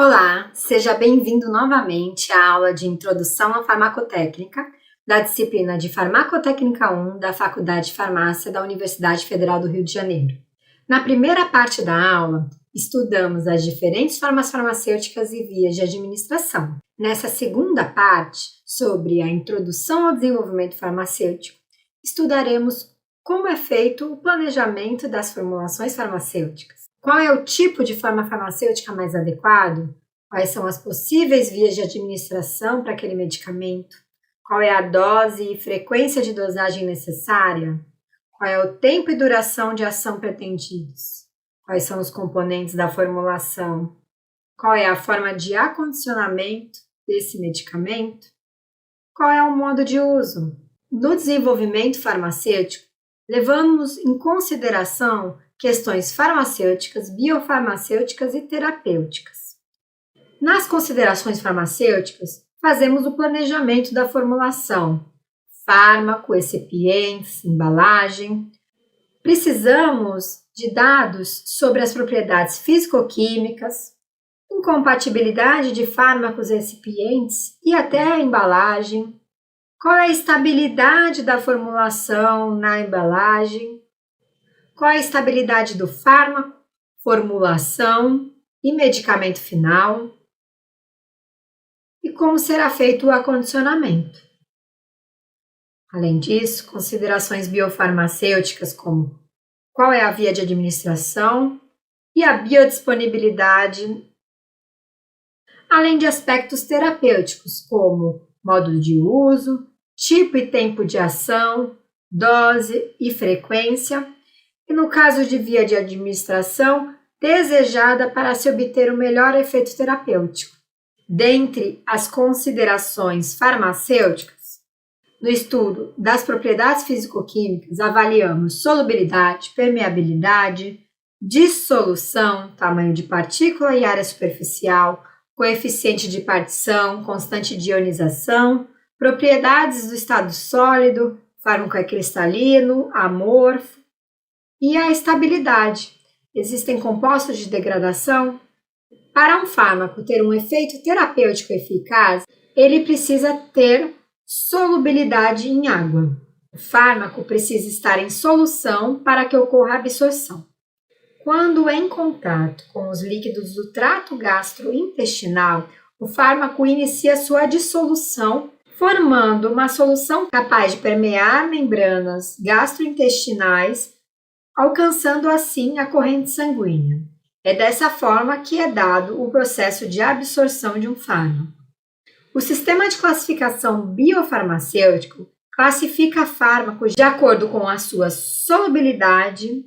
Olá, seja bem-vindo novamente à aula de Introdução à Farmacotécnica da disciplina de Farmacotécnica 1 da Faculdade de Farmácia da Universidade Federal do Rio de Janeiro. Na primeira parte da aula, estudamos as diferentes formas farmacêuticas e vias de administração. Nessa segunda parte, sobre a introdução ao desenvolvimento farmacêutico, estudaremos como é feito o planejamento das formulações farmacêuticas. Qual é o tipo de forma farmacêutica mais adequado? Quais são as possíveis vias de administração para aquele medicamento? Qual é a dose e frequência de dosagem necessária? Qual é o tempo e duração de ação pretendidos? Quais são os componentes da formulação? Qual é a forma de acondicionamento desse medicamento? Qual é o modo de uso? No desenvolvimento farmacêutico, levamos em consideração questões farmacêuticas, biofarmacêuticas e terapêuticas. Nas considerações farmacêuticas, fazemos o planejamento da formulação, fármaco, excipientes, embalagem. Precisamos de dados sobre as propriedades físico-químicas, incompatibilidade de fármacos e excipientes e até a embalagem. Qual é a estabilidade da formulação na embalagem? Qual é a estabilidade do fármaco, formulação e medicamento final? E como será feito o acondicionamento? Além disso, considerações biofarmacêuticas como qual é a via de administração e a biodisponibilidade, além de aspectos terapêuticos como modo de uso, tipo e tempo de ação, dose e frequência, e no caso de via de administração, desejada para se obter o melhor efeito terapêutico. Dentre as considerações farmacêuticas, no estudo das propriedades físico-químicas, avaliamos solubilidade, permeabilidade, dissolução, tamanho de partícula e área superficial, coeficiente de partição, constante de ionização, propriedades do estado sólido, fármaco é cristalino, amorfo, e a estabilidade. Existem compostos de degradação? Para um fármaco ter um efeito terapêutico eficaz, ele precisa ter solubilidade em água. O fármaco precisa estar em solução para que ocorra a absorção. Quando em contato com os líquidos do trato gastrointestinal, o fármaco inicia sua dissolução, formando uma solução capaz de permear membranas gastrointestinais, alcançando assim a corrente sanguínea. É dessa forma que é dado o processo de absorção de um fármaco. O sistema de classificação biofarmacêutico classifica fármacos de acordo com a sua solubilidade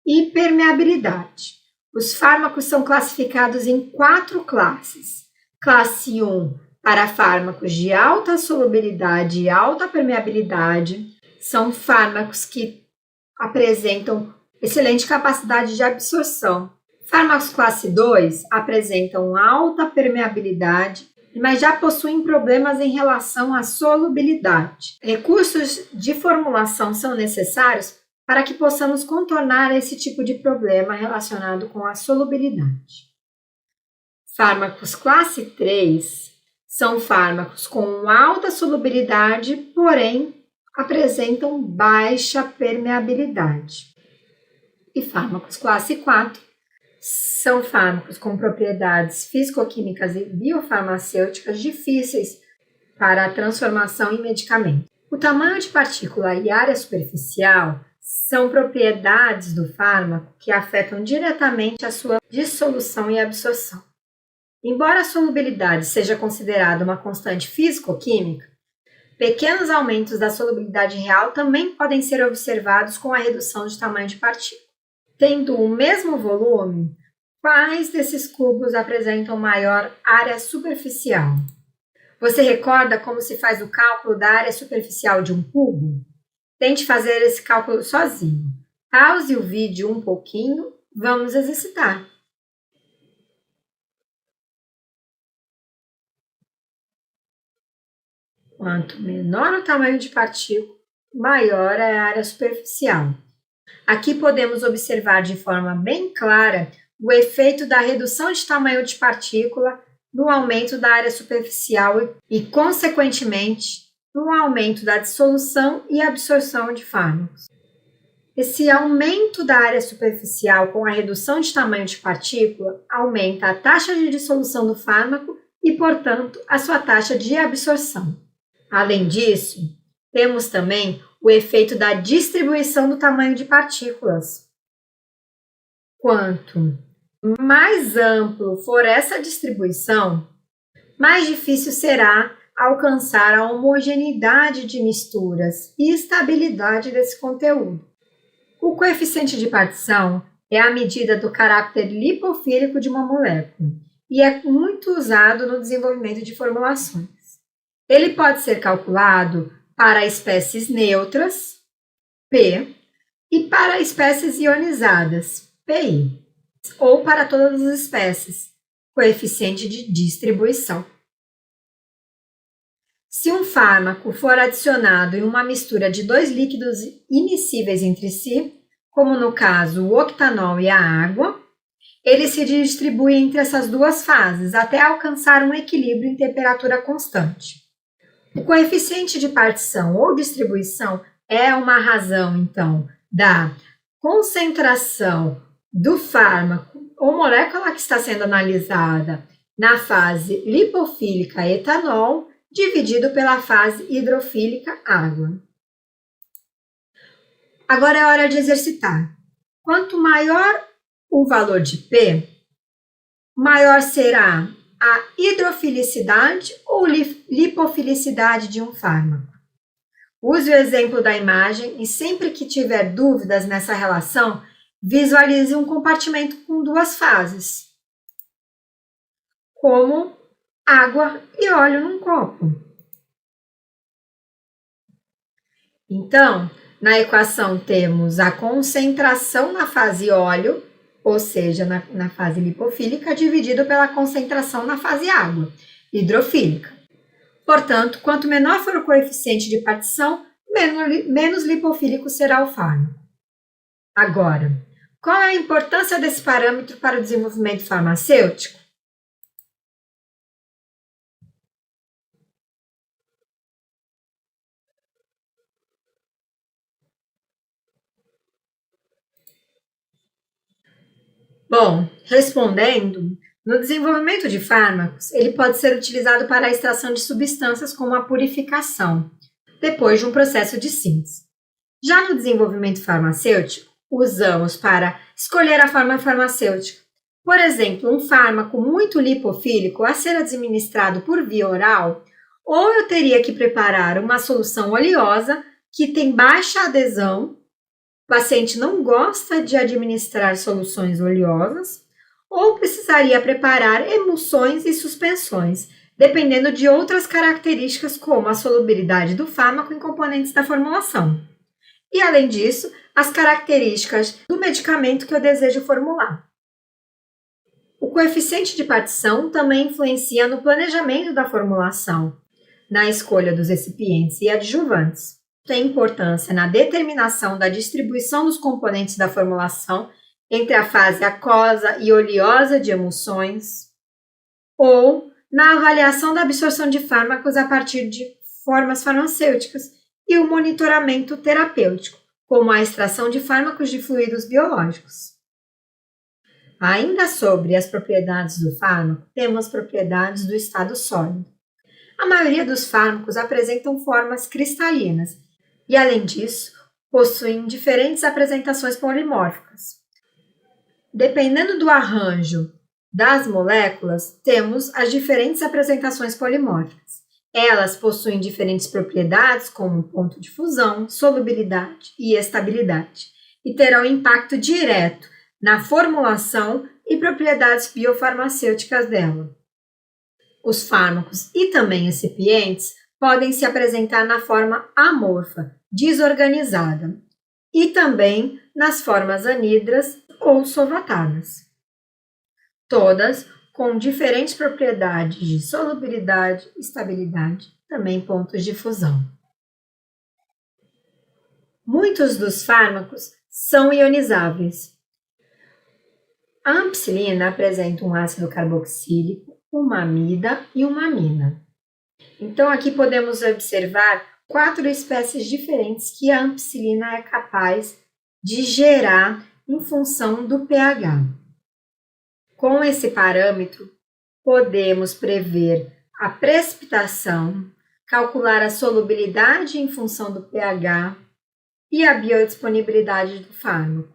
e permeabilidade. Os fármacos são classificados em 4 classes. Classe 1 para fármacos de alta solubilidade e alta permeabilidade, são fármacos que apresentam excelente capacidade de absorção. Fármacos classe 2 apresentam alta permeabilidade, mas já possuem problemas em relação à solubilidade. Recursos de formulação são necessários para que possamos contornar esse tipo de problema relacionado com a solubilidade. Fármacos classe 3 são fármacos com alta solubilidade, porém apresentam baixa permeabilidade. E fármacos classe 4 são fármacos com propriedades físico-químicas e biofarmacêuticas difíceis para a transformação em medicamento. O tamanho de partícula e área superficial são propriedades do fármaco que afetam diretamente a sua dissolução e absorção. Embora a solubilidade seja considerada uma constante físico-química, pequenos aumentos da solubilidade real também podem ser observados com a redução de tamanho de partícula. Tendo o mesmo volume, quais desses cubos apresentam maior área superficial? Você recorda como se faz o cálculo da área superficial de um cubo? Tente fazer esse cálculo sozinho. Pause o vídeo um pouquinho, vamos exercitar. Quanto menor o tamanho de partícula, maior é a área superficial. Aqui podemos observar de forma bem clara o efeito da redução de tamanho de partícula no aumento da área superficial e, consequentemente, no aumento da dissolução e absorção de fármacos. Esse aumento da área superficial com a redução de tamanho de partícula aumenta a taxa de dissolução do fármaco e, portanto, a sua taxa de absorção. Além disso, temos também o efeito da distribuição do tamanho de partículas. Quanto mais amplo for essa distribuição, mais difícil será alcançar a homogeneidade de misturas e estabilidade desse conteúdo. O coeficiente de partição é a medida do caráter lipofílico de uma molécula e é muito usado no desenvolvimento de formulações. Ele pode ser calculado para espécies neutras, P, e para espécies ionizadas, PI, ou para todas as espécies, coeficiente de distribuição. Se um fármaco for adicionado em uma mistura de dois líquidos immiscíveis entre si, como no caso o octanol e a água, ele se distribui entre essas duas fases até alcançar um equilíbrio em temperatura constante. O coeficiente de partição ou distribuição é uma razão, então, da concentração do fármaco ou molécula que está sendo analisada na fase lipofílica etanol, dividido pela fase hidrofílica água. Agora é hora de exercitar. Quanto maior o valor de P, maior será a hidrofilicidade ou lipofilicidade de um fármaco. Use o exemplo da imagem e sempre que tiver dúvidas nessa relação, visualize um compartimento com duas fases, como água e óleo num copo. Então, na equação temos a concentração na fase óleo, ou seja, na fase lipofílica, dividido pela concentração na fase água, hidrofílica. Portanto, quanto menor for o coeficiente de partição, menos lipofílico será o fármaco. Agora, qual é a importância desse parâmetro para o desenvolvimento farmacêutico? Bom, respondendo, no desenvolvimento de fármacos, ele pode ser utilizado para a extração de substâncias como a purificação, depois de um processo de síntese. Já no desenvolvimento farmacêutico, usamos para escolher a forma farmacêutica. Por exemplo, um fármaco muito lipofílico a ser administrado por via oral, ou eu teria que preparar uma solução oleosa que tem baixa adesão. O paciente não gosta de administrar soluções oleosas, ou precisaria preparar emulsões e suspensões, dependendo de outras características como a solubilidade do fármaco em componentes da formulação. E, além disso, as características do medicamento que eu desejo formular. O coeficiente de partição também influencia no planejamento da formulação, na escolha dos recipientes e adjuvantes. Tem importância na determinação da distribuição dos componentes da formulação entre a fase aquosa e oleosa de emulsões, ou na avaliação da absorção de fármacos a partir de formas farmacêuticas e o monitoramento terapêutico, como a extração de fármacos de fluidos biológicos. Ainda sobre as propriedades do fármaco, temos propriedades do estado sólido. A maioria dos fármacos apresentam formas cristalinas, e, além disso, possuem diferentes apresentações polimórficas. Dependendo do arranjo das moléculas, temos as diferentes apresentações polimórficas. Elas possuem diferentes propriedades, como ponto de fusão, solubilidade e estabilidade, e terão impacto direto na formulação e propriedades biofarmacêuticas dela. Os fármacos e também recipientes podem se apresentar na forma amorfa, desorganizada, e também nas formas anidras ou solvatadas. Todas com diferentes propriedades de solubilidade, estabilidade, também pontos de fusão. Muitos dos fármacos são ionizáveis. A ampicilina apresenta um ácido carboxílico, uma amida e uma amina. Então, aqui podemos observar 4 espécies diferentes que a ampicilina é capaz de gerar em função do pH. Com esse parâmetro, podemos prever a precipitação, calcular a solubilidade em função do pH e a biodisponibilidade do fármaco.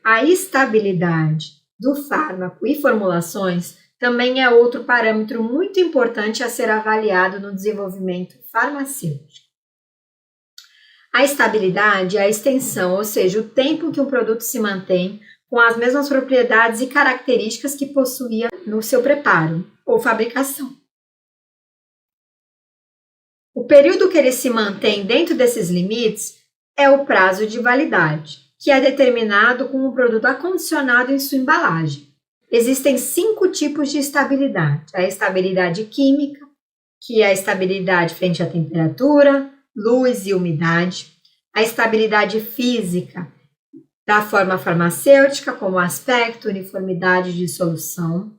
A estabilidade do fármaco e formulações também é outro parâmetro muito importante a ser avaliado no desenvolvimento farmacêutico. A estabilidade é a extensão, ou seja, o tempo que um produto se mantém com as mesmas propriedades e características que possuía no seu preparo ou fabricação. O período que ele se mantém dentro desses limites é o prazo de validade, que é determinado com o produto acondicionado em sua embalagem. Existem 5 tipos de estabilidade. A estabilidade química, que é a estabilidade frente à temperatura, luz e umidade. A estabilidade física, da forma farmacêutica, como aspecto, uniformidade de solução.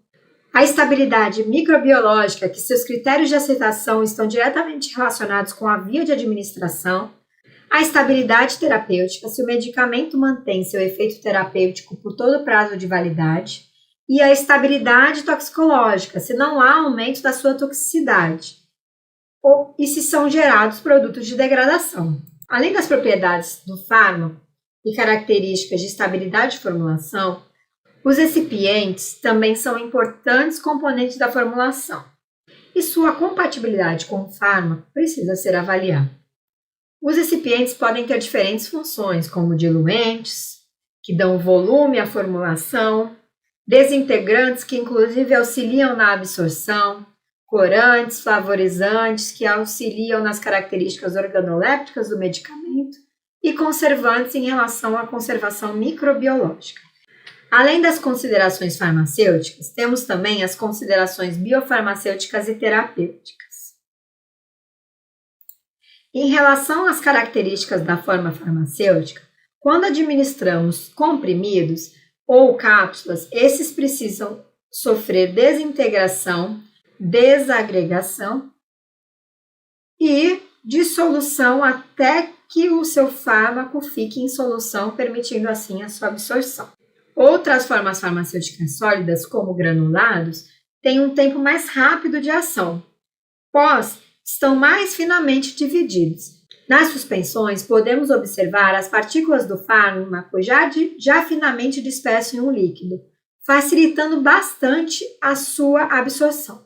A estabilidade microbiológica, que seus critérios de aceitação estão diretamente relacionados com a via de administração. A estabilidade terapêutica, se o medicamento mantém seu efeito terapêutico por todo o prazo de validade. E a estabilidade toxicológica, se não há aumento da sua toxicidade. E se são gerados produtos de degradação. Além das propriedades do fármaco e características de estabilidade de formulação, os excipientes também são importantes componentes da formulação, e sua compatibilidade com o fármaco precisa ser avaliada. Os excipientes podem ter diferentes funções, como diluentes, que dão volume à formulação, desintegrantes, que inclusive auxiliam na absorção, corantes, flavorizantes, que auxiliam nas características organolépticas do medicamento, e conservantes em relação à conservação microbiológica. Além das considerações farmacêuticas, temos também as considerações biofarmacêuticas e terapêuticas. Em relação às características da forma farmacêutica, quando administramos comprimidos ou cápsulas, esses precisam sofrer desintegração, desagregação e dissolução até que o seu fármaco fique em solução, permitindo assim a sua absorção. Outras formas farmacêuticas sólidas, como granulados, têm um tempo mais rápido de ação, pois estão mais finamente divididos. Nas suspensões, podemos observar as partículas do fármaco já finamente disperso em um líquido, facilitando bastante a sua absorção.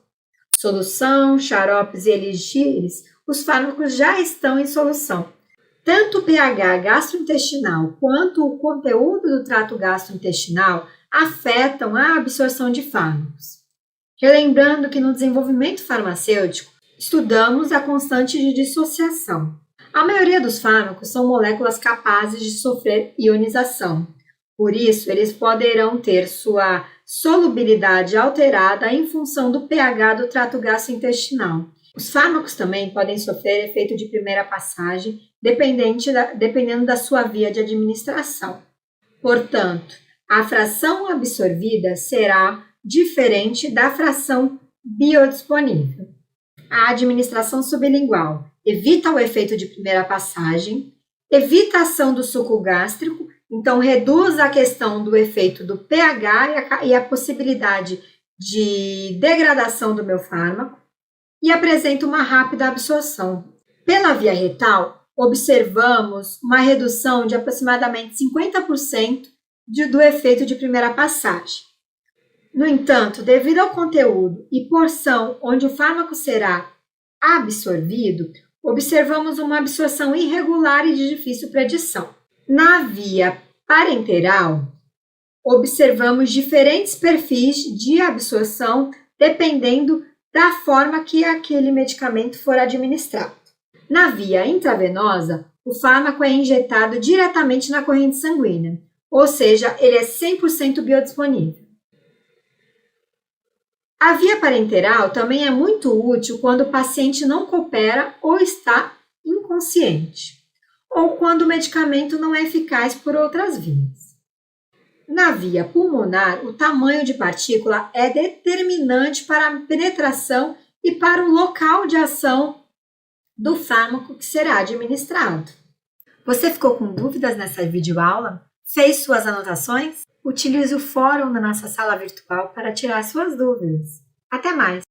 Solução, xaropes e elixires, os fármacos já estão em solução. Tanto o pH gastrointestinal quanto o conteúdo do trato gastrointestinal afetam a absorção de fármacos. Relembrando que no desenvolvimento farmacêutico, estudamos a constante de dissociação. A maioria dos fármacos são moléculas capazes de sofrer ionização. Por isso, eles poderão ter sua solubilidade alterada em função do pH do trato gastrointestinal. Os fármacos também podem sofrer efeito de primeira passagem, dependendo da sua via de administração. Portanto, a fração absorvida será diferente da fração biodisponível. A administração sublingual evita o efeito de primeira passagem, evita a ação do suco gástrico, então reduz a questão do efeito do pH e a possibilidade de degradação do meu fármaco e apresenta uma rápida absorção. Pela via retal, observamos uma redução de aproximadamente 50% do efeito de primeira passagem. No entanto, devido ao conteúdo e porção onde o fármaco será absorvido, observamos uma absorção irregular e de difícil predição. Na via parenteral, observamos diferentes perfis de absorção dependendo da forma que aquele medicamento for administrado. Na via intravenosa, o fármaco é injetado diretamente na corrente sanguínea, ou seja, ele é 100% biodisponível. A via parenteral também é muito útil quando o paciente não coopera ou está inconsciente, ou quando o medicamento não é eficaz por outras vias. Na via pulmonar, o tamanho de partícula é determinante para a penetração e para o local de ação do fármaco que será administrado. Você ficou com dúvidas nessa videoaula? Fez suas anotações? Utilize o fórum na nossa sala virtual para tirar suas dúvidas. Até mais!